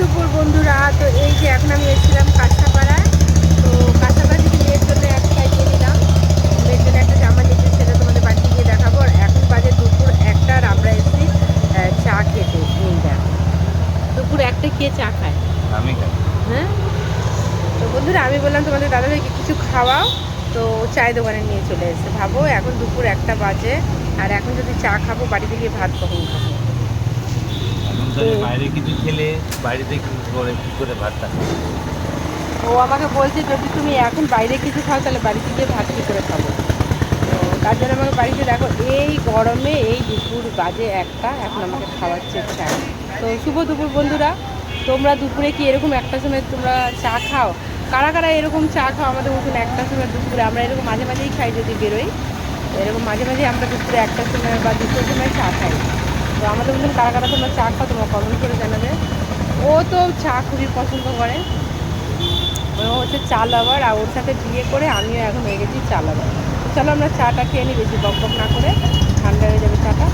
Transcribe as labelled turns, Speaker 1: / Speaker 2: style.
Speaker 1: দুপুর বন্ধুরা। তো এই যে এখন আমি এসেছিলাম কাঁচাপাড়ায়। তো কাঁচাপাড়া থেকে মেয়ের জন্য একটা ইয়ে নিলাম, মেয়ের জন্য একটা জামা নিয়েছি, সেটা তোমাদের বাড়িতে গিয়ে দেখাবো। আর এখন বাজে দুপুর 1টা আর আমরা এসেছি চা খেতে। এই দেখো, দুপুর 1টায় কে চা খায়?
Speaker 2: আমি খাই।
Speaker 1: হ্যাঁ, তো বন্ধুরা আমি বললাম তোমাদের দাদাভাইকে কিছু খাওয়াও, তো চায়ের দোকানে নিয়ে চলে এসেছে। ভাবো এখন দুপুর 1টা বাজে, আর এখন যদি চা খাবো, বাড়িতে গিয়ে ভাত কখন খাবো?
Speaker 2: এখন
Speaker 1: তো
Speaker 2: তাহলে বাইরে কিছু খেলে বাড়িতে কি করে ভাতটা খাবো?
Speaker 1: ও আমাকে বলছে যদি তুমি এখন বাইরে কিছু খাও তাহলে বাড়িতে গিয়ে ভাত কী করে খাবো। তো তার জন্য আমাকে বাড়িতে দেখো এই গরমে এই দুপুর বাজে 1টা, এখন আমাকে খাওয়াচ্ছে চা। তো শুভ দুপুর বন্ধুরা, তোমরা দুপুরে কি এরকম 1টার সময় তোমরা চা খাও? কারা কারা এরকম চা খাও আমাদের মতন 1টার সময় দুপুরে? আমরা এরকম মাঝে মাঝেই খাই যদি বেরোই, এরকম মাঝে মাঝেই আমরা দুপুরে 1টার সময় বা 2টোর সময় চা খাই। তো আমাদের মতন কারা কারা তোমরা চা খাও তোমরা কমেন্ট করে জানাবে। ও তো চা খুবই পছন্দ করে, ও হচ্ছে চা লাভার, আর ওর সাথে বিয়ে করে আমিও এখন হয়ে গেছি চা লাভার। চলো আমরা চাটা খেয়ে নিই, বেশি বক বক না করে, ঠান্ডা হয়ে যাবে চাটা।